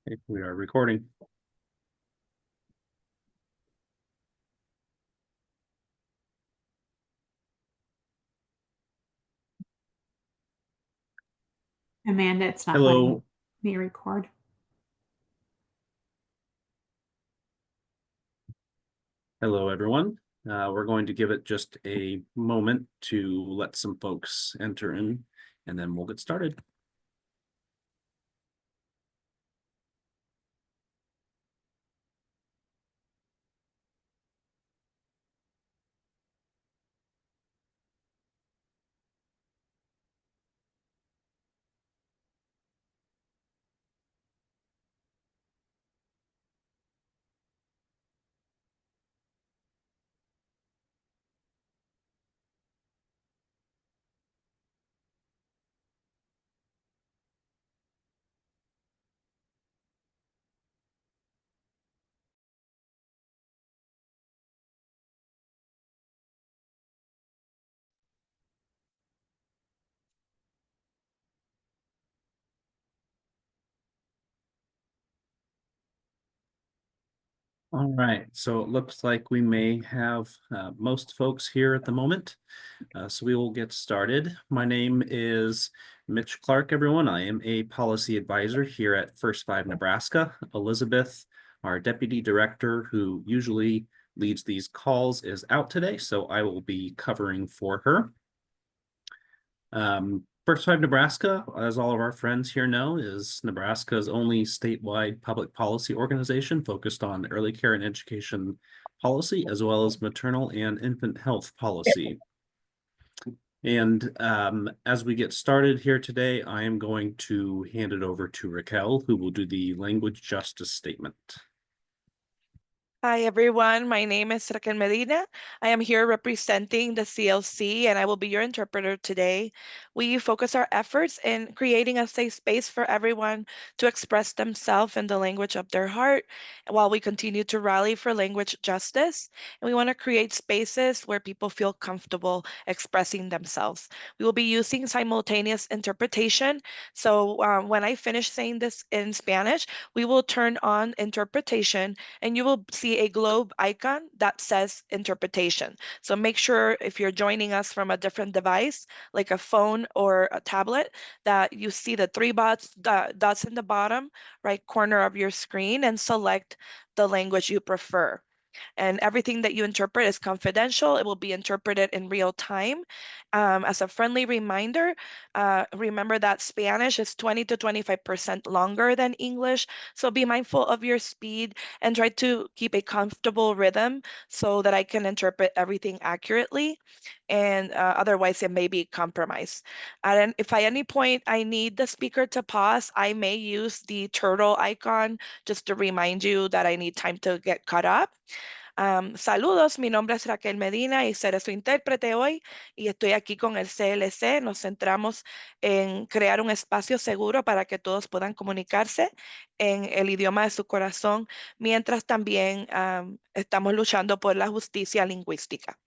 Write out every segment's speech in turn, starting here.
Okay, we are recording. Amanda, it's not Hello. letting me record. Hello, everyone. We're going to give it just a moment to let some folks enter in, and then we'll get started. All right, so it looks like we may have most folks here at the moment. So we will get started. My name is Mitch Clark, everyone. I am a policy advisor here at First Five Nebraska. Elizabeth, our deputy director, who usually leads these calls, is out today, so I will be covering for her. First Five Nebraska, as all of our friends here know, is Nebraska's only statewide public policy organization focused on early care and education policy, as well as maternal and infant health policy. And as we get started here today, I am going to hand it over to Raquel, who will do the language justice statement. Hi, everyone. My name is Raquel Medina. I am here representing the CLC, and I will be your interpreter today. We focus our efforts in creating a safe space for everyone to express themselves in the language of their heart while we continue to rally for language justice. And we want to create spaces where people feel comfortable expressing themselves. We will be using simultaneous interpretation. So when I finish saying this in Spanish, we will turn on interpretation and you will see a globe icon that says interpretation. So make sure if you're joining us from a different device, like a phone or a tablet, that you see the three dots in the bottom right corner of your screen and select the language you prefer. And everything that you interpret is confidential. It will be interpreted in real time. As a friendly reminder, remember that Spanish is 20 to 25% longer than English. So be mindful of your speed and try to keep a comfortable rhythm so that I can interpret everything accurately. And otherwise, it may be compromised. And if at any point I need the speaker to pause, I may use the turtle icon just to remind you that I need time to get caught up. Saludos, mi nombre es Raquel Medina y seré su intérprete hoy y estoy aquí con el CLC. Nos centramos en crear un espacio seguro para que todos puedan comunicarse en el idioma de su corazón, mientras también estamos luchando por la justicia lingüística.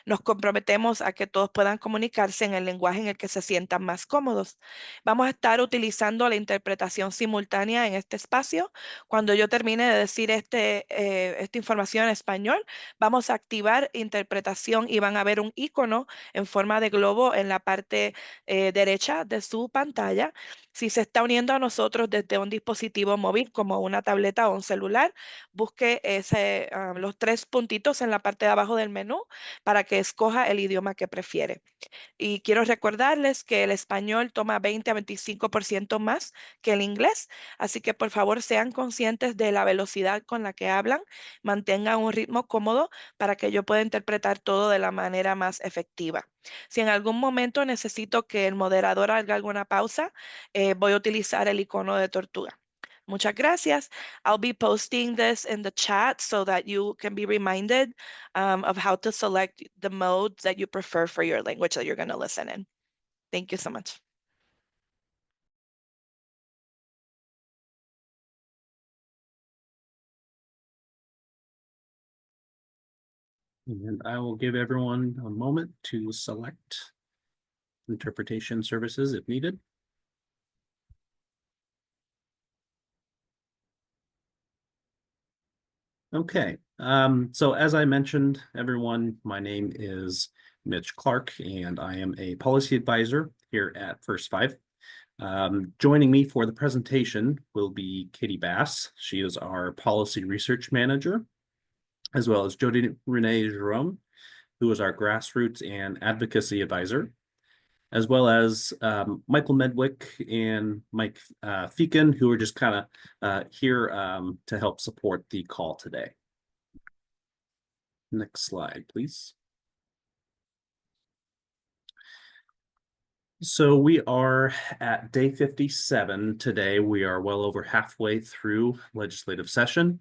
Nos comprometemos a que todos puedan comunicarse en el lenguaje en el que se sientan más cómodos. Vamos a estar utilizando la interpretación simultánea en este espacio. Cuando yo termine de decir esta información en español, vamos a activar interpretación y van a ver un icono en forma de globo en la parte derecha de su pantalla. Si se está uniendo a nosotros desde un dispositivo móvil como una tableta o un celular, busque los tres puntitos en la parte de abajo del menú para que escoja el idioma que prefiere. Y quiero recordarles que el español toma 20 a 25% más que el inglés, así que por favor sean conscientes de la velocidad con la que hablan, mantengan un ritmo cómodo para que yo pueda interpretar todo de la manera más efectiva. Si en algún momento necesito que el moderador haga alguna pausa, voy a utilizar el icono de tortuga. Muchas gracias. I'll be posting this in the chat so that you can be reminded of how to select the mode that you prefer for your language that you're going to listen in. Thank you so much. And I will give everyone a moment to select interpretation services if needed. Okay, so as I mentioned, everyone, my name is Mitch Clark, and I am a policy advisor here at First Five. Joining me for the presentation will be Katie Bass. She is our policy research manager, as well as Jody Renee Jerome, who is our grassroots and advocacy advisor, as well as Michael Medwick and Mike Feakin, who are just kind of here to help support the call today. Next slide, please. So we are at day 57 today. We are well over halfway through legislative session.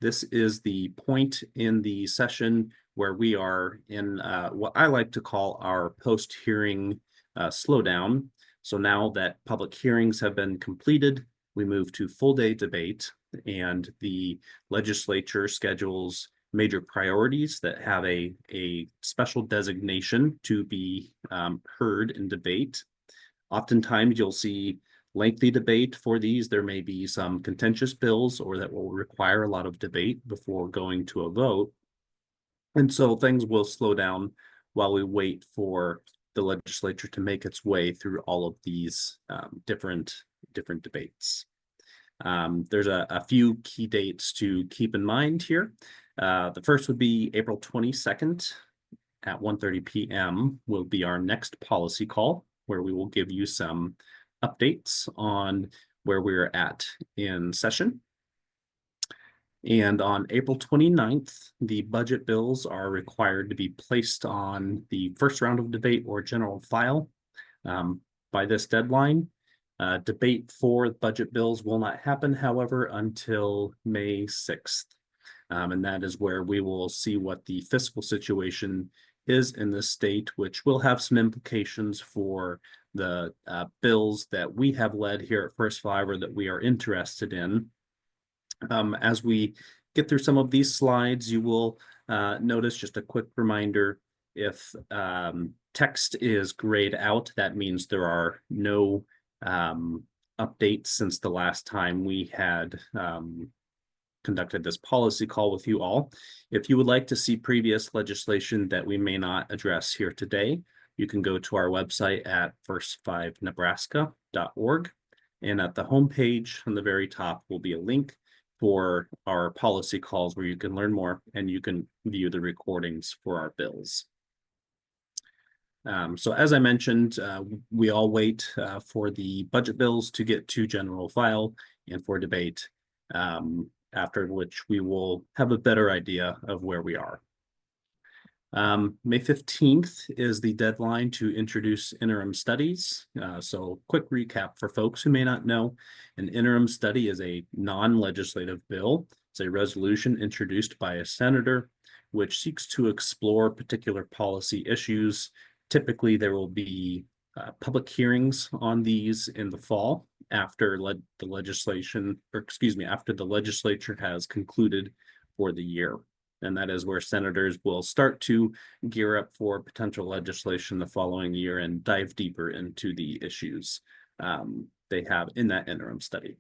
This is the point in the session where we are in what I like to call our post-hearing slowdown. So now that public hearings have been completed, we move to full day debate, and the legislature schedules major priorities that have a special designation to be heard in debate. Oftentimes you'll see lengthy debate for these. There may be some contentious bills or that will require a lot of debate before going to a vote. And so things will slow down while we wait for the legislature to make its way through all of these different debates. There's a few key dates to keep in mind here. The first would be April 22nd at 1:30 p.m. will be our next policy call, where we will give you some updates on where we're at in session. And on April 29th, the budget bills are required to be placed on the first round of debate or general file by this deadline. Debate for budget bills will not happen, however, until May 6th. And that is where we will see what the fiscal situation is in the state, which will have some implications for the bills that we have led here at First Five or that we are interested in. As we get through some of these slides, you will notice just a quick reminder, if text is grayed out, that means there are no updates since the last time we had conducted this policy call with you all. If you would like to see previous legislation that we may not address here today, you can go to our website at first5nebraska.org. And at the homepage on the very top will be a link for our policy calls where you can learn more and you can view the recordings for our bills. So as I mentioned, we all wait for the budget bills to get to general file and for debate, after which we will have a better idea of where we are. May 15th is the deadline to introduce interim studies. So quick recap for folks who may not know, an interim study is a non-legislative bill. It's a resolution introduced by a senator which seeks to explore particular policy issues. Typically, there will be public hearings on these in the fall after the legislature has concluded for the year. And that is where senators will start to gear up for potential legislation the following year and dive deeper into the issues they have in that interim study.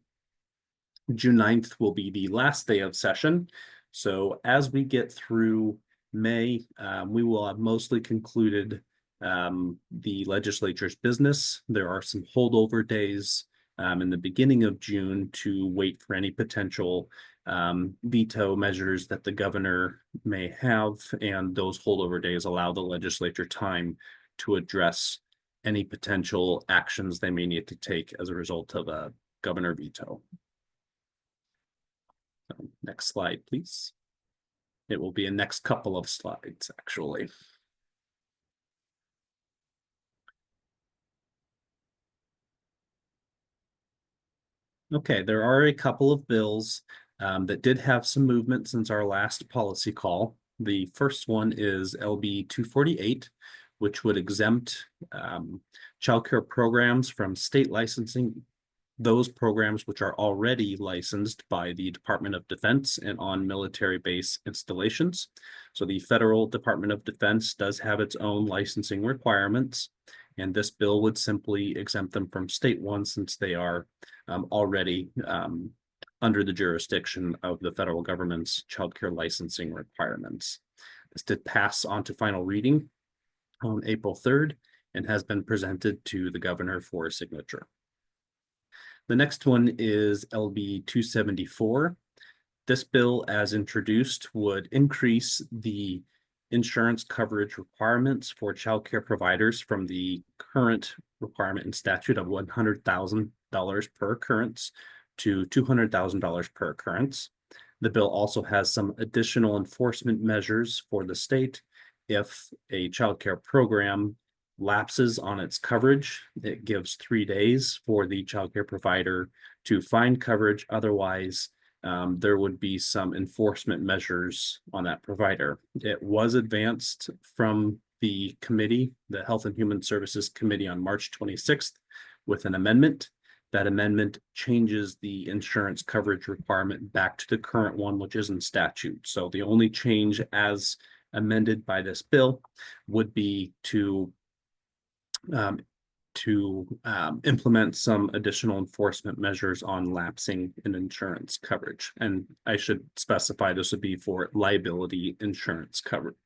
June 9th will be the last day of session. So as we get through May, we will have mostly concluded the legislature's business. There are some holdover days in the beginning of June to wait for any potential veto measures that the governor may have, and those holdover days allow the legislature time to address any potential actions they may need to take as a result of a governor veto. Next slide, please. It will be a next couple of slides, actually. Okay, there are a couple of bills that did have some movement since our last policy call. The first one is LB 248, which would exempt childcare programs from state licensing, those programs which are already licensed by the Department of Defense and on military base installations. So the Federal Department of Defense does have its own licensing requirements, and this bill would simply exempt them from state ones since they are already under the jurisdiction of the federal government's childcare licensing requirements. This did pass on to final reading on April 3rd and has been presented to the governor for signature. The next one is LB 274. This bill, as introduced, would increase the insurance coverage requirements for childcare providers from the current requirement in statute of $100,000 per occurrence to $200,000 per occurrence. The bill also has some additional enforcement measures for the state. If a childcare program lapses on its coverage, it gives 3 days for the childcare provider to find coverage. Otherwise, there would be some enforcement measures on that provider. It was advanced from the committee, the Health and Human Services Committee, on March 26th with an amendment. That amendment changes the insurance coverage requirement back to the current one, which is in statute. So the only change as amended by this bill would be to implement some additional enforcement measures on lapsing in insurance coverage. And I should specify this would be for liability insurance coverage.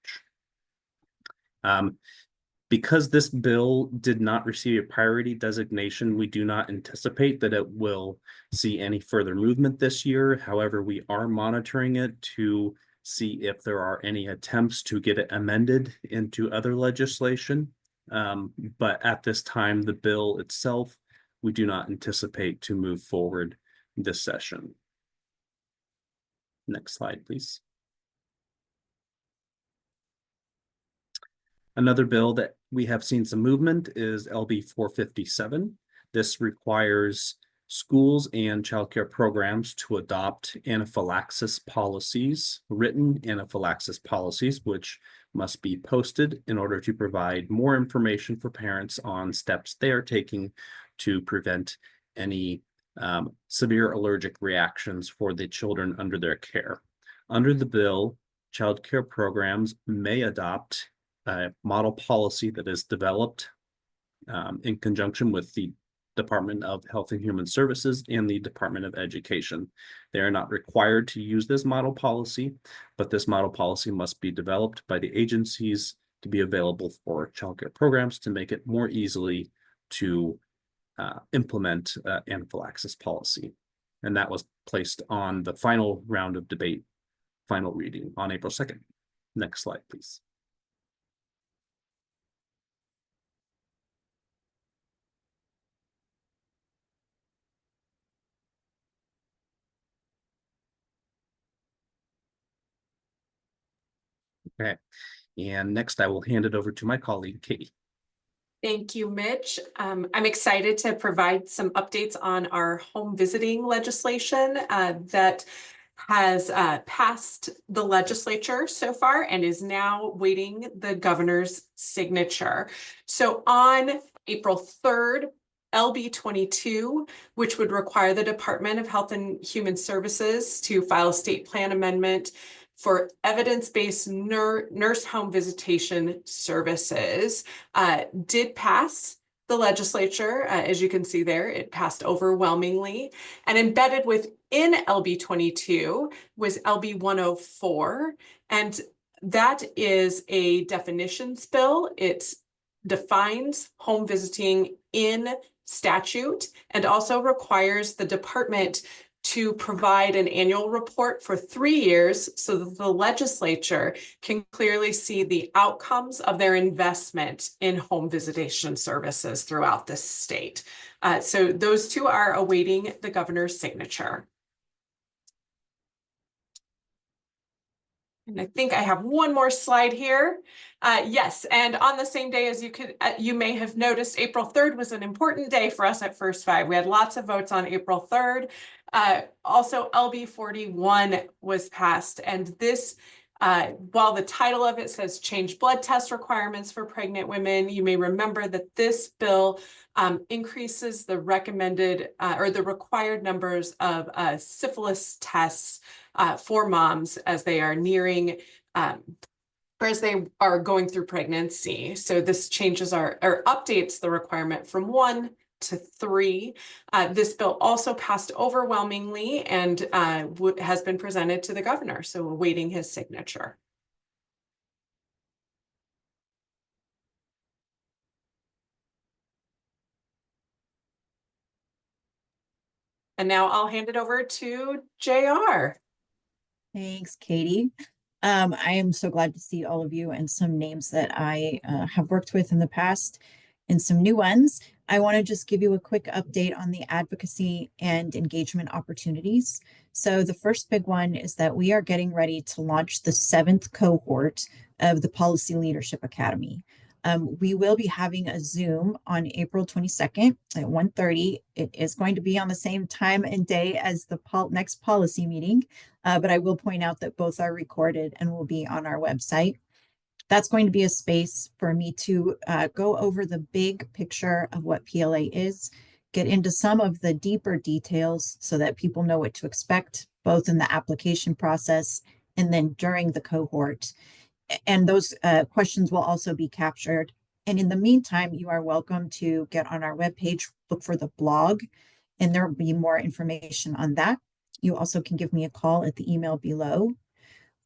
Because this bill did not receive a priority designation, we do not anticipate that it will see any further movement this year. However, we are monitoring it to see if there are any attempts to get it amended into other legislation. But at this time, the bill itself, we do not anticipate to move forward this session. Next slide, please. Another bill that we have seen some movement is LB 457. This requires schools and childcare programs to adopt anaphylaxis policies, written anaphylaxis policies, which must be posted in order to provide more information for parents on steps they are taking to prevent any severe allergic reactions for the children under their care. Under the bill, childcare programs may adopt a model policy that is developed in conjunction with the Department of Health and Human Services and the Department of Education. They are not required to use this model policy, but this model policy must be developed by the agencies to be available for childcare programs to make it more easily to implement anaphylaxis policy. And that was placed on the final round of debate, final reading on April 2nd. Next slide, please. Okay, and next I will hand it over to my colleague, Katie. Thank you, Mitch. I'm excited to provide some updates on our home visiting legislation that has passed the legislature so far and is now waiting the governor's signature. So on April 3rd, LB 22, which would require the Department of Health and Human Services to file a state plan amendment for evidence-based nurse home visitation services, did pass the legislature. As you can see there, it passed overwhelmingly. And embedded within LB 22 was LB 104. And that is a definitions bill. It defines home visiting in statute and also requires the department to provide an annual report for 3 years so that the legislature can clearly see the outcomes of their investment in home visitation services throughout the state. So those two are awaiting the governor's signature. And I think I have one more slide here. Yes, and on the same day as you may have noticed, April 3rd was an important day for us at First Five. We had lots of votes on April 3rd. Also, LB 41 was passed, and this, while the title of it says change blood test requirements for pregnant women, you may remember that this bill increases the recommended or the required numbers of syphilis tests for moms as they are nearing or as they are going through pregnancy. So this changes or updates the requirement from 1 to 3. This bill also passed overwhelmingly and has been presented to the governor, so awaiting his signature. And now I'll hand it over to JR. Thanks, Katie. I am so glad to see all of you and some names that I have worked with in the past and some new ones. I want to just give you a quick update on the advocacy and engagement opportunities. So the first big one is that we are getting ready to launch the 7th cohort of the Policy Leadership Academy. We will be having a Zoom on April 22nd at 1:30. It is going to be on the same time and day as the next policy meeting, but I will point out that both are recorded and will be on our website. That's going to be a space for me to go over the big picture of what PLA is, get into some of the deeper details so that people know what to expect, both in the application process and then during the cohort. And those questions will also be captured. And in the meantime, you are welcome to get on our webpage, look for the blog, and there will be more information on that. You also can give me a call at the email below.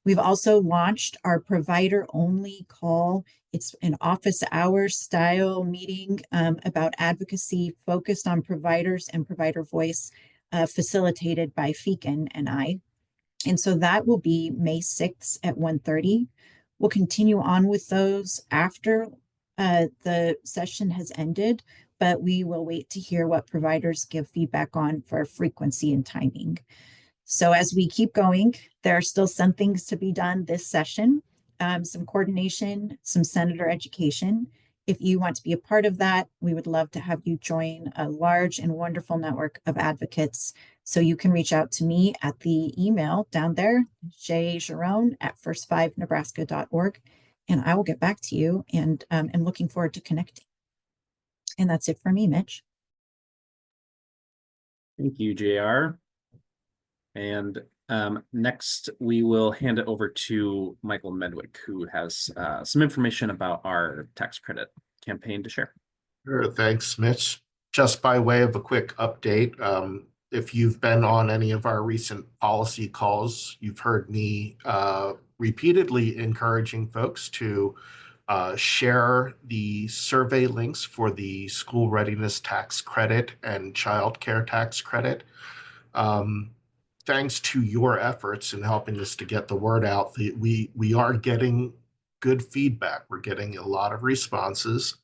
We've also launched our provider-only call. It's an office hours style meeting about advocacy focused on providers and provider voice, facilitated by Fekin and I. And so that will be May 6th at 1:30. We'll continue on with those after the session has ended, but we will wait to hear what providers give feedback on for frequency and timing. So as we keep going, there are still some things to be done this session, some coordination, some senator education. If you want to be a part of that, we would love to have you join a large and wonderful network of advocates. So you can reach out to me at the email down there, jjarone@first5nebraska.org, and I will get back to you, and I'm looking forward to connecting. And that's it for me, Mitch. Thank you, JR. And next, we will hand it over to Michael Medwick, who has some information about our tax credit campaign to share. Sure, thanks, Mitch. Just by way of a quick update, if you've been on any of our recent policy calls, you've heard me repeatedly encouraging folks to share the survey links for the school readiness tax credit and child care tax credit. Thanks to your efforts in helping us to get the word out, we are getting good feedback. We're getting a lot of responses.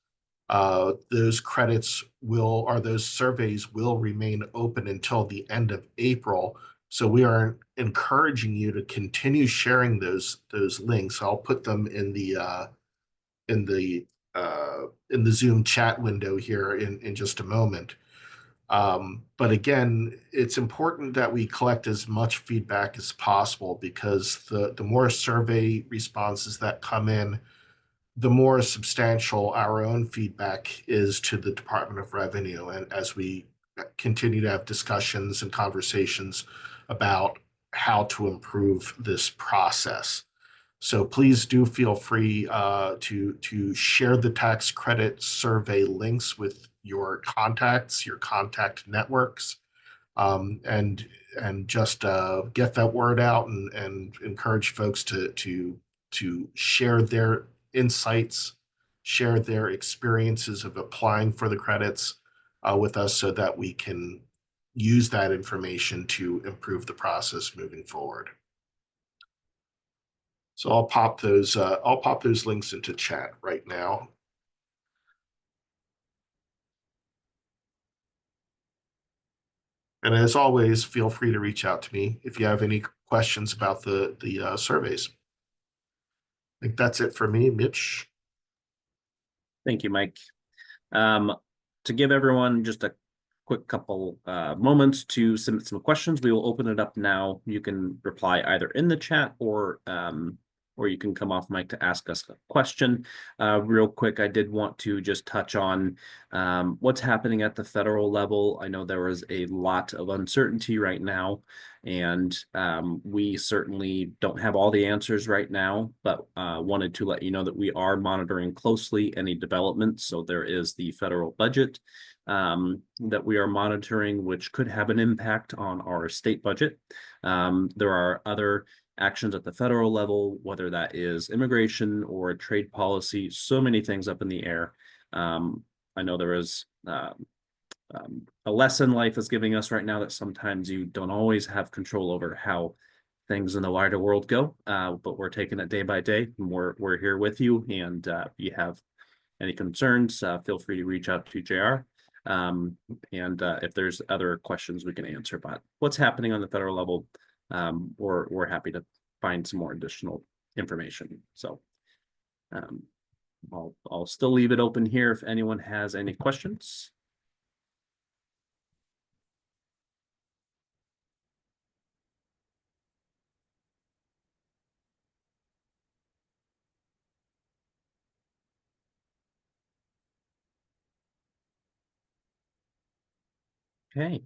Those credits those surveys will remain open until the end of April. So we are encouraging you to continue sharing those links. I'll put them in the Zoom chat window here in just a moment. But again, it's important that we collect as much feedback as possible, because the more survey responses that come in, the more substantial our own feedback is to the Department of Revenue. And as we continue to have discussions and conversations about how to improve this process. So please do feel free to share the tax credit survey links with your contacts, your contact networks, and just get that word out and encourage folks to share their insights, share their experiences of applying for the credits with us, so that we can use that information to improve the process moving forward. So I'll pop those links into chat right now. And as always, feel free to reach out to me if you have any questions about the surveys. I think that's it for me, Mitch. Thank you, Mike. To give everyone just a quick couple moments to submit some questions, we will open it up now. You can reply either in the chat or you can come off mic to ask us a question. Real quick, I did want to just touch on what's happening at the federal level. I know there is a lot of uncertainty right now, and we certainly don't have all the answers right now, but wanted to let you know that we are monitoring closely any developments. So there is the federal budget that we are monitoring, which could have an impact on our state budget. There are other actions at the federal level, whether that is immigration or trade policy, so many things up in the air. I know there is a lesson life is giving us right now that sometimes you don't always have control over how things in the wider world go, but we're taking it day by day. And we're here with you, and you have any concerns, feel free to reach out to JR. If there's other questions we can answer about what's happening on the federal level, we're happy to find some more additional information. So I'll still leave it open here if anyone has any questions. Okay,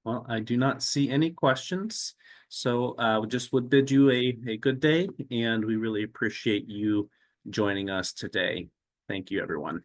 well, I do not see any questions. So just would bid you a good day, and we really appreciate you joining us today. Thank you, everyone.